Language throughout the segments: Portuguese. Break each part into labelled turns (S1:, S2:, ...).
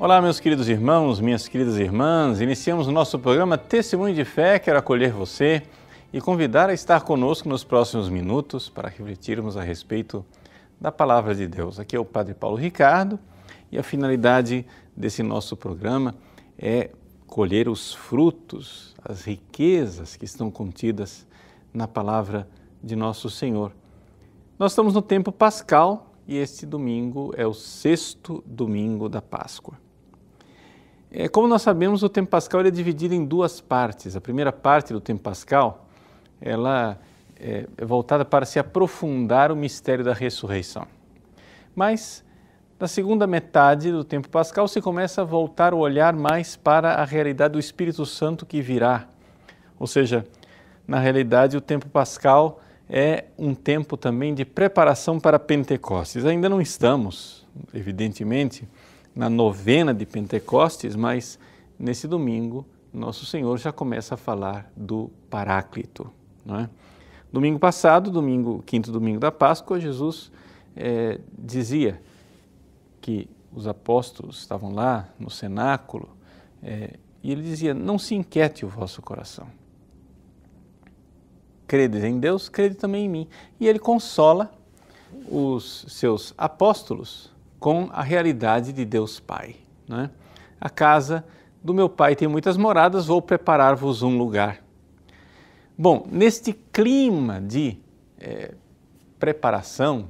S1: Olá, meus queridos irmãos, minhas queridas irmãs. Iniciamos o nosso programa Testemunho de Fé. Quero acolher você e convidar a estar conosco nos próximos minutos para refletirmos a respeito da Palavra de Deus. Aqui é o Padre Paulo Ricardo e a finalidade desse nosso programa é colher os frutos, as riquezas que estão contidas na Palavra de Nosso Senhor. Nós estamos no tempo pascal e este domingo é o 6º domingo da Páscoa. Como nós sabemos, o tempo pascal é dividido em duas partes. A primeira parte do tempo pascal ela é voltada para se aprofundar o mistério da ressurreição. Mas na segunda metade do tempo pascal se começa a voltar o olhar mais para a realidade do Espírito Santo que virá. Ou seja, na realidade o tempo pascal é um tempo também de preparação para Pentecostes. Ainda não estamos, evidentemente, na novena de Pentecostes, mas nesse domingo Nosso Senhor já começa a falar do Paráclito, não é? Domingo passado, quinto domingo da Páscoa, Jesus dizia que os apóstolos estavam lá no cenáculo e ele dizia: não se inquiete o vosso coração. Credes em Deus, crede também em mim. E ele consola os seus apóstolos com a realidade de Deus Pai, né? A casa do meu Pai tem muitas moradas, vou preparar-vos um lugar. Bom, neste clima de preparação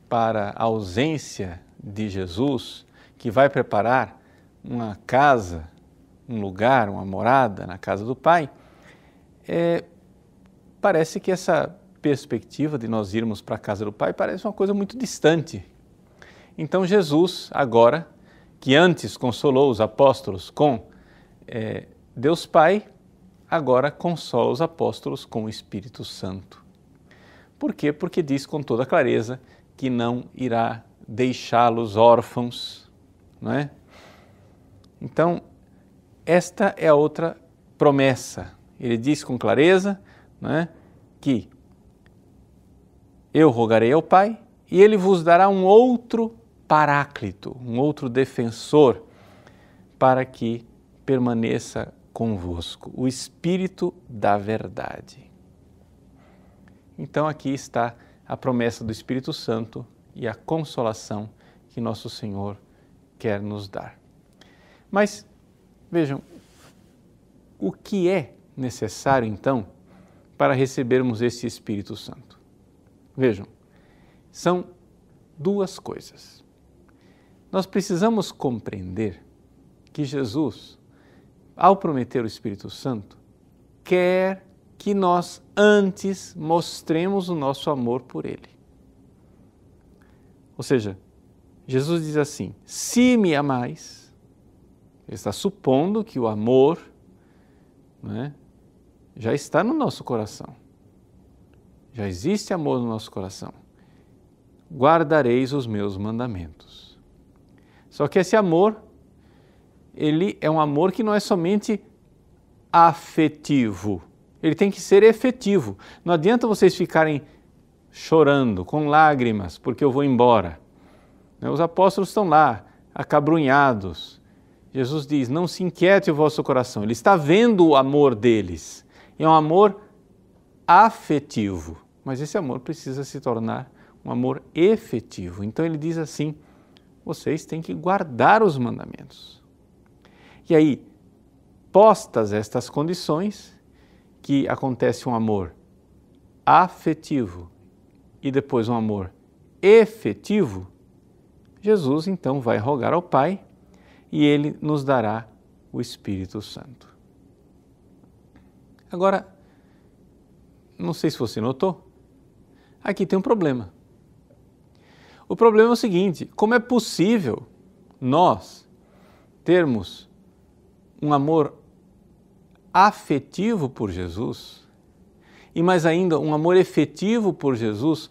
S1: para a ausência de Jesus, que vai preparar uma casa, um lugar, uma morada na casa do Pai, parece que essa perspectiva de nós irmos para a casa do Pai parece uma coisa muito distante. Então Jesus, agora, que antes consolou os apóstolos com Deus Pai, agora consola os apóstolos com o Espírito Santo. Por quê? Porque diz com toda clareza que não irá deixá-los órfãos, não é? Então, esta é a outra promessa. Ele diz com clareza, não é, que eu rogarei ao Pai e Ele vos dará um outro Paráclito, um outro defensor, para que permaneça convosco, o Espírito da Verdade. Então aqui está a promessa do Espírito Santo e a consolação que Nosso Senhor quer nos dar. Mas vejam, o que é necessário então para recebermos esse Espírito Santo? Vejam, são duas coisas. Nós precisamos compreender que Jesus, ao prometer o Espírito Santo, quer que nós antes mostremos o nosso amor por Ele. Ou seja, Jesus diz assim: se me amais, Ele está supondo que o amor, não é, já está no nosso coração. Já existe amor no nosso coração. Guardareis os meus mandamentos. Só que esse amor, ele é um amor que não é somente afetivo, ele tem que ser efetivo. Não adianta vocês ficarem chorando, com lágrimas, porque eu vou embora. Os apóstolos estão lá, acabrunhados. Jesus diz: não se inquiete o vosso coração. Ele está vendo o amor deles. É um amor afetivo, mas esse amor precisa se tornar um amor efetivo. Então ele diz assim: vocês têm que guardar os mandamentos. E aí, postas estas condições, que acontece um amor afetivo e depois um amor efetivo, Jesus então vai rogar ao Pai e Ele nos dará o Espírito Santo. Agora, não sei se você notou, aqui tem um problema. O problema é o seguinte: como é possível nós termos um amor afetivo por Jesus e mais ainda um amor efetivo por Jesus,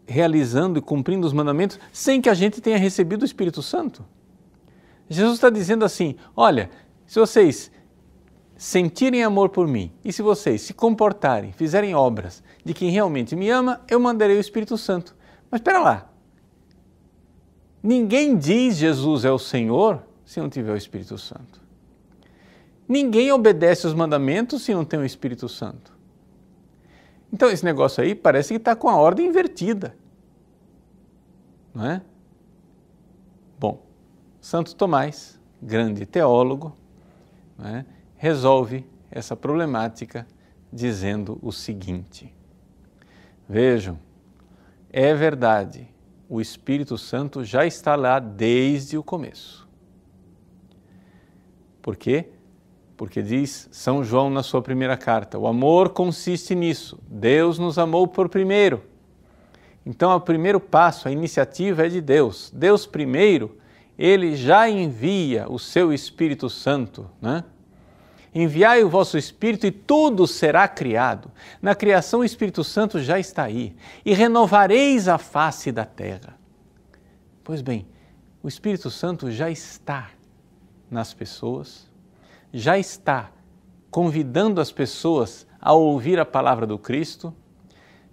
S1: realizando e cumprindo os mandamentos, sem que a gente tenha recebido o Espírito Santo? Jesus está dizendo assim: olha, se vocês sentirem amor por mim e se vocês se comportarem, fizerem obras de quem realmente me ama, eu mandarei o Espírito Santo. Mas espera lá, Ninguém diz Jesus é o Senhor se não tiver o Espírito Santo. Ninguém obedece os mandamentos se não tem o Espírito Santo. Então esse negócio aí parece que está com a ordem invertida, não é? Bom, Santo Tomás, grande teólogo, não é, resolve essa problemática dizendo o seguinte: vejam, é verdade, o Espírito Santo já está lá desde o começo. Por quê? Porque diz São João na sua primeira carta, o amor consiste nisso, Deus nos amou por primeiro. Então o primeiro passo, a iniciativa é de Deus. Deus primeiro, Ele já envia o seu Espírito Santo, né? Enviai o vosso Espírito e tudo será criado. Na criação o Espírito Santo já está aí. E renovareis a face da terra. Pois bem, o Espírito Santo já está nas pessoas, já está convidando as pessoas a ouvir a palavra do Cristo,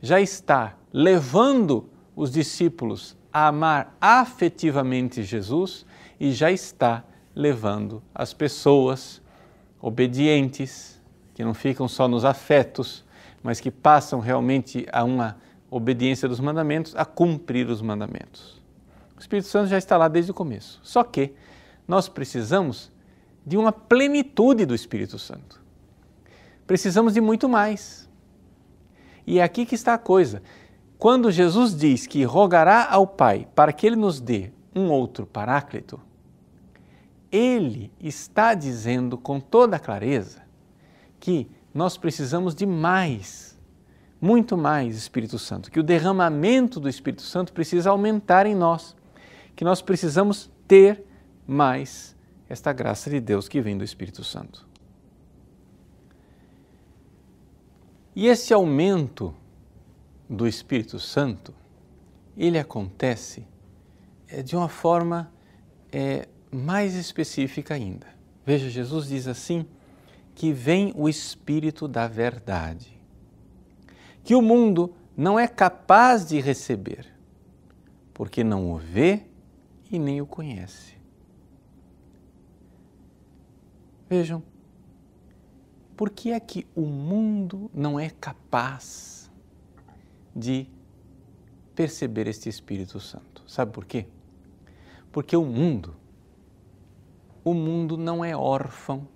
S1: já está levando os discípulos a amar afetivamente Jesus e já está levando as pessoas obedientes, que não ficam só nos afetos, mas que passam realmente a uma obediência dos mandamentos, a cumprir os mandamentos. O Espírito Santo já está lá desde o começo. Só que nós precisamos de uma plenitude do Espírito Santo. Precisamos de muito mais. E é aqui que está a coisa. Quando Jesus diz que rogará ao Pai para que Ele nos dê um outro Paráclito, Ele está dizendo com toda clareza que nós precisamos de mais, muito mais Espírito Santo, que o derramamento do Espírito Santo precisa aumentar em nós, que nós precisamos ter mais esta graça de Deus que vem do Espírito Santo. E esse aumento do Espírito Santo, ele acontece de uma forma mais específica ainda. Veja, Jesus diz assim, que vem o Espírito da verdade, que o mundo não é capaz de receber, porque não o vê e nem o conhece. Vejam, por que é que o mundo não é capaz de perceber este Espírito Santo? Sabe por quê? Porque o mundo não é órfão.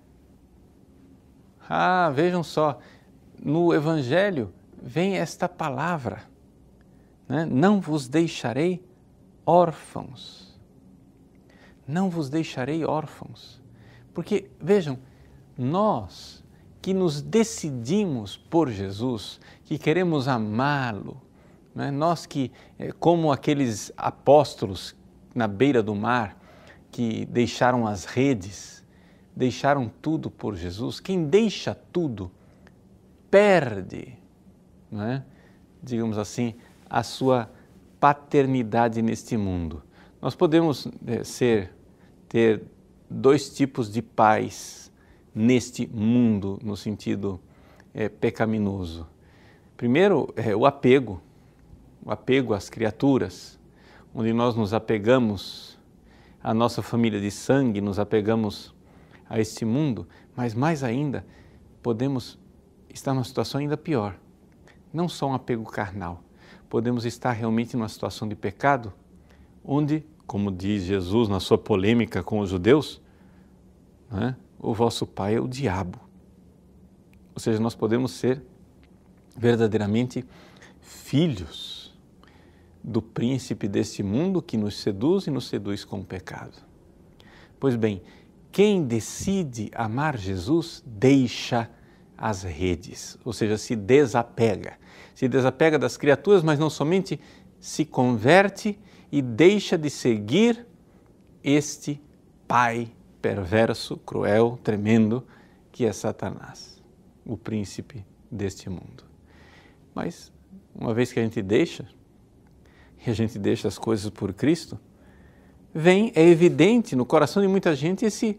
S1: Vejam só, no Evangelho vem esta palavra, né? Não vos deixarei órfãos. Não vos deixarei órfãos. Porque, vejam, nós que nos decidimos por Jesus, que queremos amá-lo, né? Nós que, como aqueles apóstolos na beira do mar, que deixaram as redes, deixaram tudo por Jesus, quem deixa tudo perde, né? Digamos assim, a sua paternidade neste mundo. Nós podemos ter dois tipos de pais neste mundo, no sentido pecaminoso. Primeiro, o apego às criaturas, onde nós nos apegamos à nossa família de sangue, nos apegamos a este mundo, mas mais ainda, podemos estar numa situação ainda pior. Não só um apego carnal, podemos estar realmente numa situação de pecado, onde, como diz Jesus na sua polêmica com os judeus, né, o vosso pai é o diabo. Ou seja, nós podemos ser verdadeiramente filhos do príncipe deste mundo que nos seduz e nos seduz com o pecado. Pois bem, quem decide amar Jesus deixa as redes, ou seja, se desapega das criaturas, mas não somente se converte e deixa de seguir este pai perverso, cruel, tremendo, que é Satanás, o príncipe deste mundo. Mas, uma vez que a gente deixa as coisas por Cristo, é evidente no coração de muita gente essa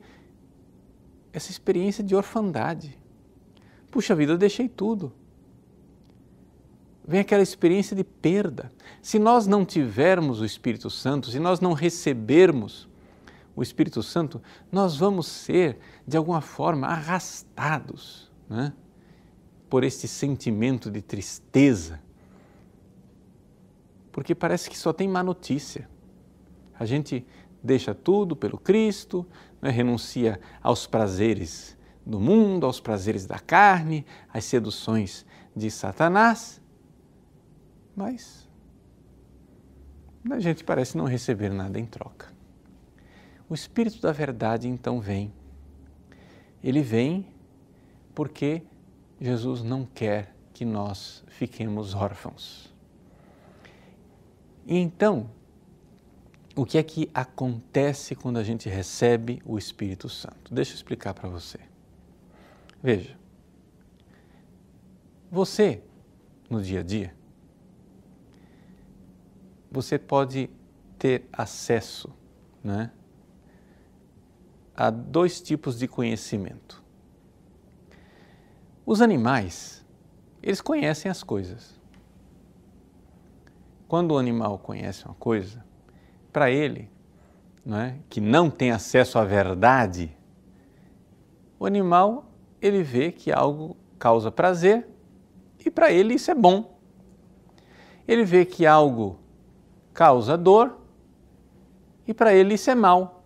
S1: experiência de orfandade. Puxa vida, eu deixei tudo. vem aquela experiência de perda. Se nós não tivermos o Espírito Santo, se nós não recebermos o Espírito Santo, nós vamos ser, de alguma forma, arrastados, né, por este sentimento de tristeza. Porque parece que só tem má notícia. A gente deixa tudo pelo Cristo, né, renuncia aos prazeres do mundo, aos prazeres da carne, às seduções de Satanás, mas a gente parece não receber nada em troca. O Espírito da Verdade então vem. Ele vem porque Jesus não quer que nós fiquemos órfãos. E então, o que é que acontece quando a gente recebe o Espírito Santo? Deixa eu explicar para você. Veja, você, no dia a dia, você pode ter acesso, né, a dois tipos de conhecimento. Os animais, eles conhecem as coisas. Quando o animal conhece uma coisa, para ele, né, que não tem acesso à verdade, o animal, ele vê que algo causa prazer e para ele isso é bom. Ele vê que algo causa dor e para ele isso é mal.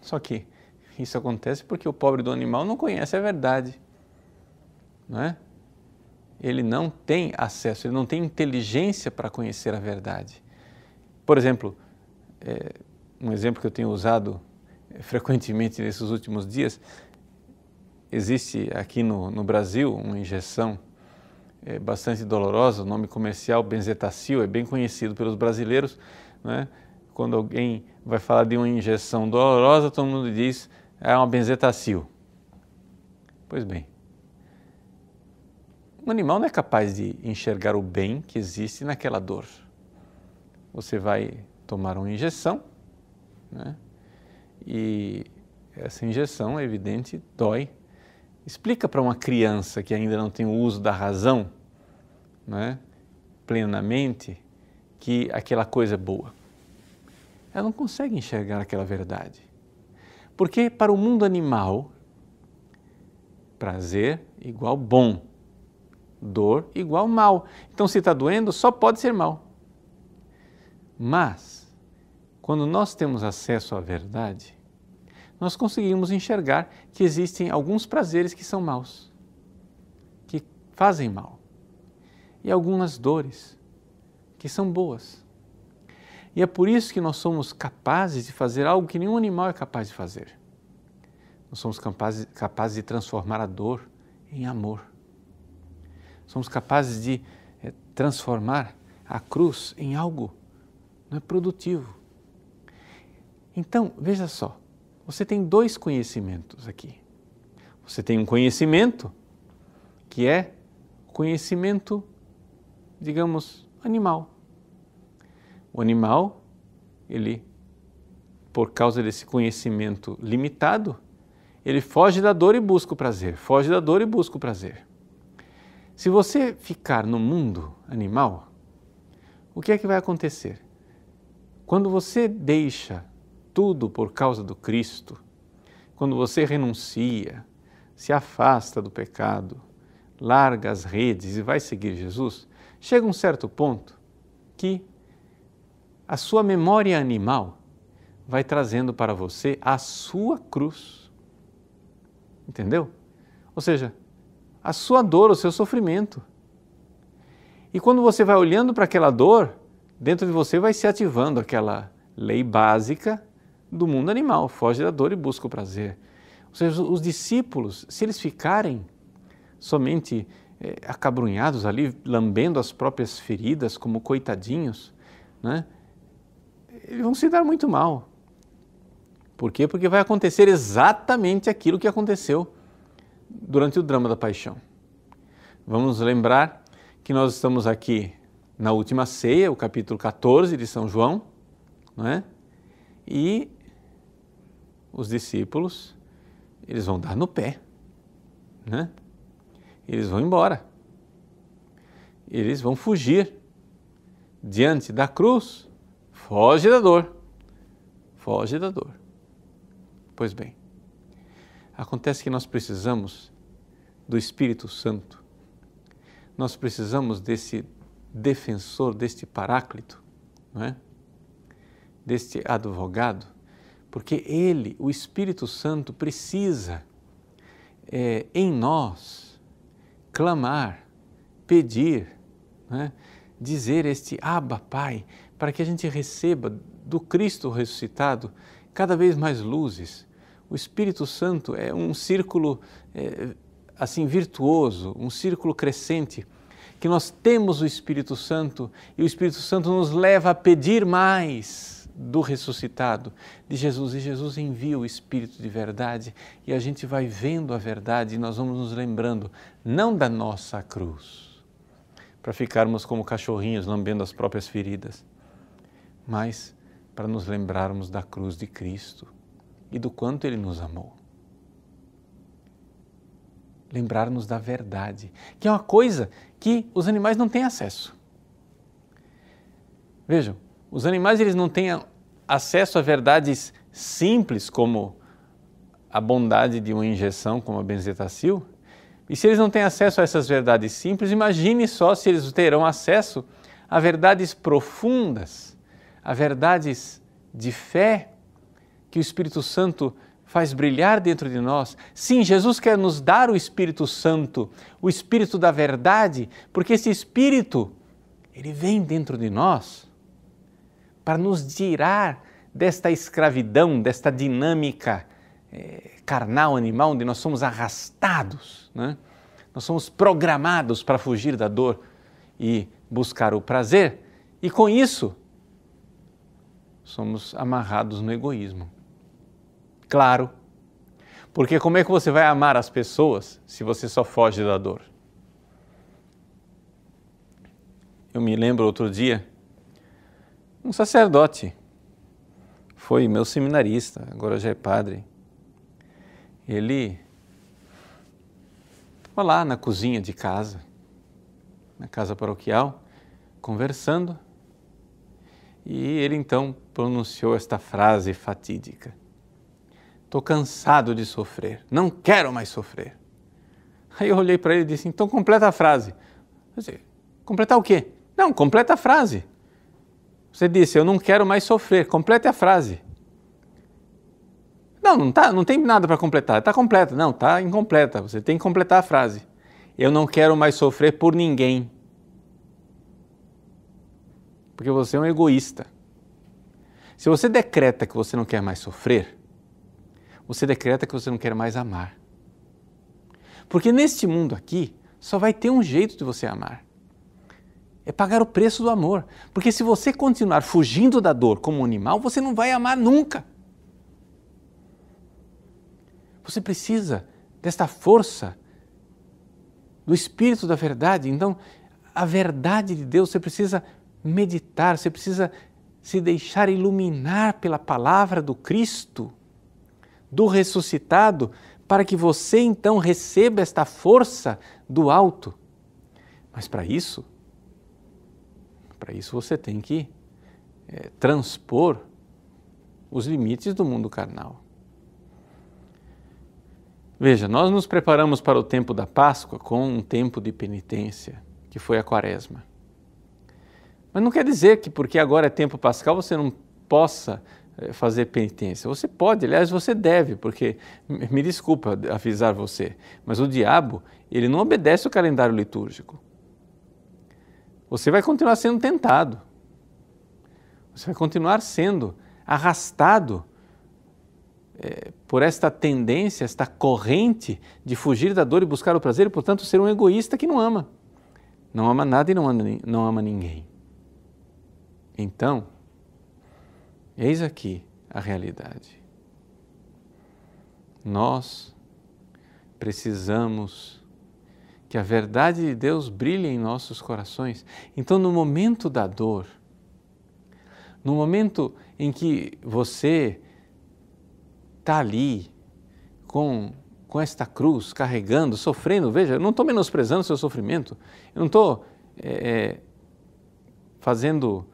S1: Só que isso acontece porque o pobre do animal não conhece a verdade, não é? Ele não tem acesso, ele não tem inteligência para conhecer a verdade. Por exemplo, um exemplo que eu tenho usado frequentemente nesses últimos dias, existe aqui no Brasil uma injeção bastante dolorosa, o nome comercial Benzetacil, é bem conhecido pelos brasileiros, né? Quando alguém vai falar de uma injeção dolorosa, todo mundo diz, é uma Benzetacil. Pois bem, o animal não é capaz de enxergar o bem que existe naquela dor. Você vai tomar uma injeção, né? E essa injeção, é evidente, dói. Explica para uma criança que ainda não tem o uso da razão, né, plenamente, que aquela coisa é boa. Ela não consegue enxergar aquela verdade. Porque para o mundo animal, prazer igual bom, dor igual mal. Então, se está doendo, só pode ser mal. Mas, quando nós temos acesso à verdade, nós conseguimos enxergar que existem alguns prazeres que são maus, que fazem mal, e algumas dores que são boas. E é por isso que nós somos capazes de fazer algo que nenhum animal é capaz de fazer. Nós somos capazes de transformar a dor em amor. Somos capazes de transformar a cruz em algo, não é, produtivo. Então, veja só. Você tem dois conhecimentos aqui. Você tem um conhecimento que é conhecimento, digamos, animal. O animal, ele, por causa desse conhecimento limitado, ele foge da dor e busca o prazer, foge da dor e busca o prazer. Se você ficar no mundo animal, o que é que vai acontecer? Quando você deixa tudo por causa do Cristo, quando você renuncia, se afasta do pecado, larga as redes e vai seguir Jesus, chega um certo ponto que a sua memória animal vai trazendo para você a sua cruz. Entendeu? Ou seja, a sua dor, o seu sofrimento. E quando você vai olhando para aquela dor, dentro de você vai se ativando aquela lei básica do mundo animal, foge da dor e busca o prazer. Ou seja, os discípulos, se eles ficarem somente acabrunhados ali, lambendo as próprias feridas como coitadinhos, né, eles vão se dar muito mal. Por quê? Porque vai acontecer exatamente aquilo que aconteceu durante o drama da paixão. Vamos lembrar que nós estamos aqui na última ceia, o capítulo 14 de São João, não é? E os discípulos, eles vão dar no pé, né? Eles vão embora. eles vão fugir diante da cruz. Foge da dor, foge da dor. Pois bem, acontece que nós precisamos do Espírito Santo. Nós precisamos desse defensor, deste paráclito, não é? Deste advogado, porque ele, o Espírito Santo, precisa em nós clamar, pedir, não é? Dizer este Abba, Pai, para que a gente receba do Cristo ressuscitado cada vez mais luzes. O Espírito Santo é um círculo assim virtuoso, um círculo crescente, que nós temos o Espírito Santo e o Espírito Santo nos leva a pedir mais do ressuscitado, de Jesus. E Jesus envia o Espírito de verdade e a gente vai vendo a verdade e nós vamos nos lembrando, não da nossa cruz, para ficarmos como cachorrinhos lambendo as próprias feridas, mas para nos lembrarmos da cruz de Cristo e do quanto Ele nos amou. Lembrar-nos da verdade, que é uma coisa que os animais não têm acesso. Vejam, os animais eles não têm acesso a verdades simples como a bondade de uma injeção como a benzetacil. E se eles não têm acesso a essas verdades simples, imagine só se eles terão acesso a verdades profundas, a verdades de fé que o Espírito Santo faz brilhar dentro de nós. Sim, Jesus quer nos dar o Espírito Santo, o Espírito da verdade, porque esse Espírito, ele vem dentro de nós para nos tirar desta escravidão, desta dinâmica carnal, animal, onde nós somos arrastados, né? Nós somos programados para fugir da dor e buscar o prazer, e com isso somos amarrados no egoísmo. Claro, porque como é que você vai amar as pessoas se você só foge da dor? Eu me lembro outro dia, um sacerdote, foi meu seminarista, agora já é padre. Ele estava lá na cozinha de casa, na casa paroquial, conversando, e ele então pronunciou esta frase fatídica: estou cansado de sofrer, não quero mais sofrer. Aí eu olhei para ele e disse, então completa a frase. Eu disse, completar o quê? Não, completa a frase. Você disse, eu não quero mais sofrer, complete a frase. Não tem nada para completar, está completa. Não, está incompleta, você tem que completar a frase. Eu não quero mais sofrer por ninguém. Porque você é um egoísta. Se você decreta que você não quer mais sofrer, você decreta que você não quer mais amar. Porque neste mundo aqui, só vai ter um jeito de você amar. É pagar o preço do amor. Porque se você continuar fugindo da dor como um animal, você não vai amar nunca. Você precisa desta força do Espírito da verdade. Então, a verdade de Deus, você precisa meditar, você precisa se deixar iluminar pela palavra do Cristo, do ressuscitado, para que você então receba esta força do alto. Mas para isso você tem que transpor os limites do mundo carnal. Veja, nós nos preparamos para o tempo da Páscoa com um tempo de penitência, que foi a Quaresma. Mas não quer dizer que porque agora é tempo pascal você não possa fazer penitência. Você pode, aliás, você deve, porque, me desculpa avisar você, mas o diabo, ele não obedece o calendário litúrgico. Você vai continuar sendo tentado. Você vai continuar sendo arrastado por esta tendência, esta corrente de fugir da dor e buscar o prazer e, portanto, ser um egoísta que não ama. Não ama nada e não ama ninguém. Então, eis aqui a realidade. Nós precisamos que a verdade de Deus brilhe em nossos corações. Então, no momento da dor, no momento em que você está ali com esta cruz, carregando, sofrendo, veja, eu não estou menosprezando o seu sofrimento, eu não estou fazendo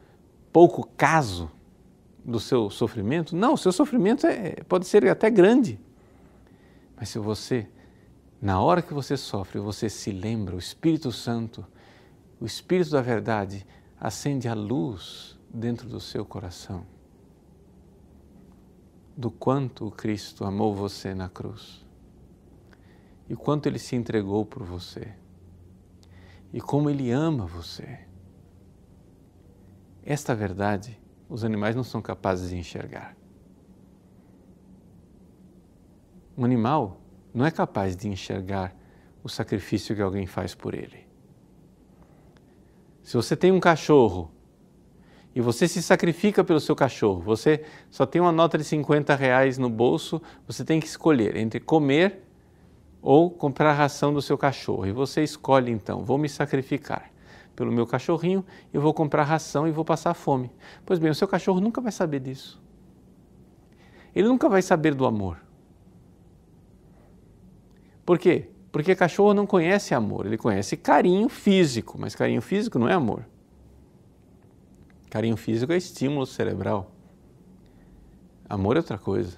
S1: pouco caso do seu sofrimento. Não, o seu sofrimento pode ser até grande. Mas se você, na hora que você sofre, você se lembra, o Espírito Santo, o Espírito da verdade, acende a luz dentro do seu coração do quanto o Cristo amou você na cruz e o quanto Ele se entregou por você e como Ele ama você. Esta verdade os animais não são capazes de enxergar. Um animal não é capaz de enxergar o sacrifício que alguém faz por ele. Se você tem um cachorro e você se sacrifica pelo seu cachorro, você só tem uma nota de R$50 no bolso, você tem que escolher entre comer ou comprar a ração do seu cachorro. E você escolhe então, vou me sacrificar pelo meu cachorrinho, eu vou comprar ração e vou passar fome. Pois bem, o seu cachorro nunca vai saber disso. Ele nunca vai saber do amor. Por quê? Porque cachorro não conhece amor, ele conhece carinho físico, mas carinho físico não é amor. Carinho físico é estímulo cerebral. Amor é outra coisa.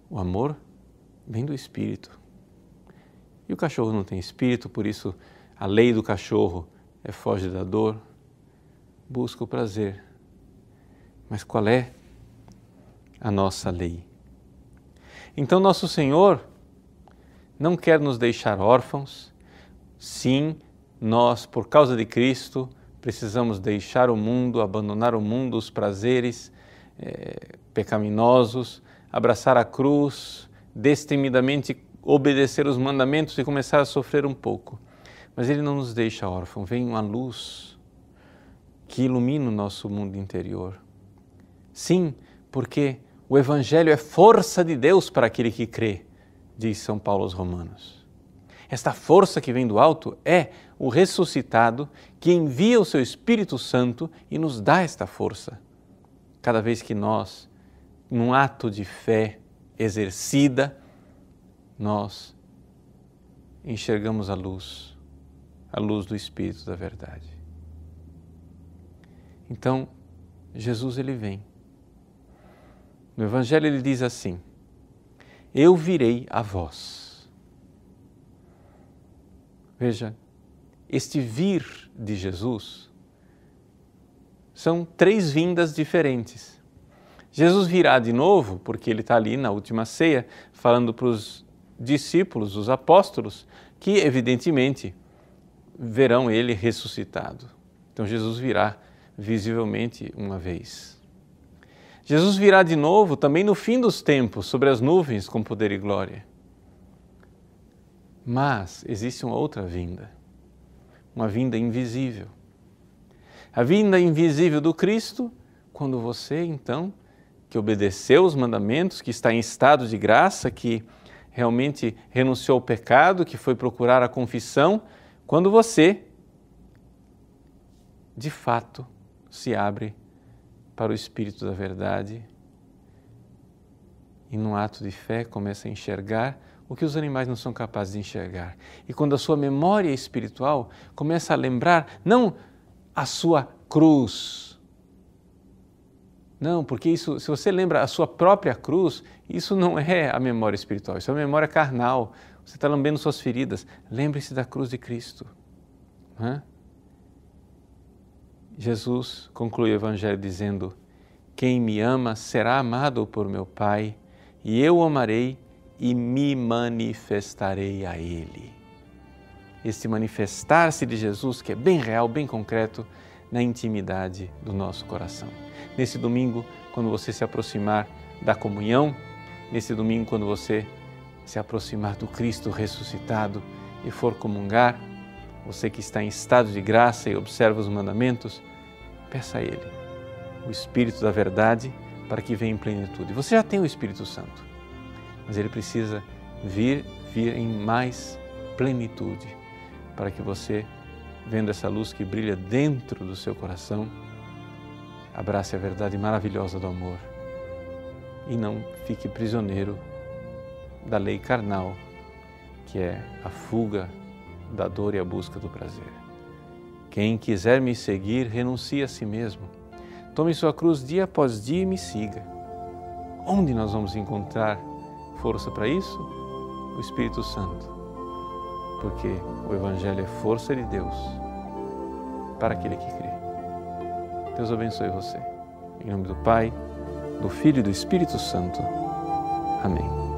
S1: O amor vem do espírito. E o cachorro não tem espírito, por isso a lei do cachorro é foge da dor, busca o prazer. Mas qual é a nossa lei? Então nosso Senhor não quer nos deixar órfãos. Sim, nós, por causa de Cristo, precisamos deixar o mundo, abandonar o mundo, os prazeres pecaminosos, abraçar a cruz, destemidamente obedecer os mandamentos e começar a sofrer um pouco. Mas Ele não nos deixa órfãos, vem uma luz que ilumina o nosso mundo interior. Sim, porque o Evangelho é força de Deus para aquele que crê, diz São Paulo aos Romanos. Esta força que vem do alto é o ressuscitado que envia o seu Espírito Santo e nos dá esta força. Cada vez que nós, num ato de fé exercida, nós enxergamos a luz do Espírito da verdade. Então, Jesus ele vem. No Evangelho ele diz assim: eu virei a vós. Veja, este vir de Jesus são 3 vindas diferentes. Jesus virá de novo, porque ele está ali na última ceia, falando para os discípulos, os apóstolos, que evidentemente verão ele ressuscitado. Então Jesus virá visivelmente uma vez. Jesus virá de novo também no fim dos tempos, sobre as nuvens com poder e glória. Mas existe uma outra vinda, uma vinda invisível. A vinda invisível do Cristo, quando você então, que obedeceu os mandamentos, que está em estado de graça, que realmente renunciou ao pecado, que foi procurar a confissão, quando você, de fato, se abre para o Espírito da verdade e num ato de fé começa a enxergar o que os animais não são capazes de enxergar. E quando a sua memória espiritual começa a lembrar, não a sua cruz, não, porque isso, se você lembra a sua própria cruz, isso não é a memória espiritual, isso é a memória carnal. Você está lambendo suas feridas. Lembre-se da cruz de Cristo. Jesus conclui o Evangelho dizendo: quem me ama será amado por meu Pai, e eu o amarei e me manifestarei a Ele. Este manifestar-se de Jesus, que é bem real, bem concreto, na intimidade do nosso coração. Nesse domingo, quando você se aproximar da comunhão, nesse domingo, quando você se aproximar do Cristo ressuscitado e for comungar, você que está em estado de graça e observa os mandamentos, peça a Ele o Espírito da verdade para que venha em plenitude. Você já tem o Espírito Santo, mas Ele precisa vir em mais plenitude para que você, vendo essa luz que brilha dentro do seu coração, abrace a verdade maravilhosa do amor e não fique prisioneiro da lei carnal, que é a fuga da dor e a busca do prazer. Quem quiser me seguir, renuncie a si mesmo. Tome sua cruz dia após dia e me siga. Onde nós vamos encontrar força para isso? O Espírito Santo. Porque o Evangelho é força de Deus para aquele que crê. Deus abençoe você. Em nome do Pai, do Filho e do Espírito Santo. Amém.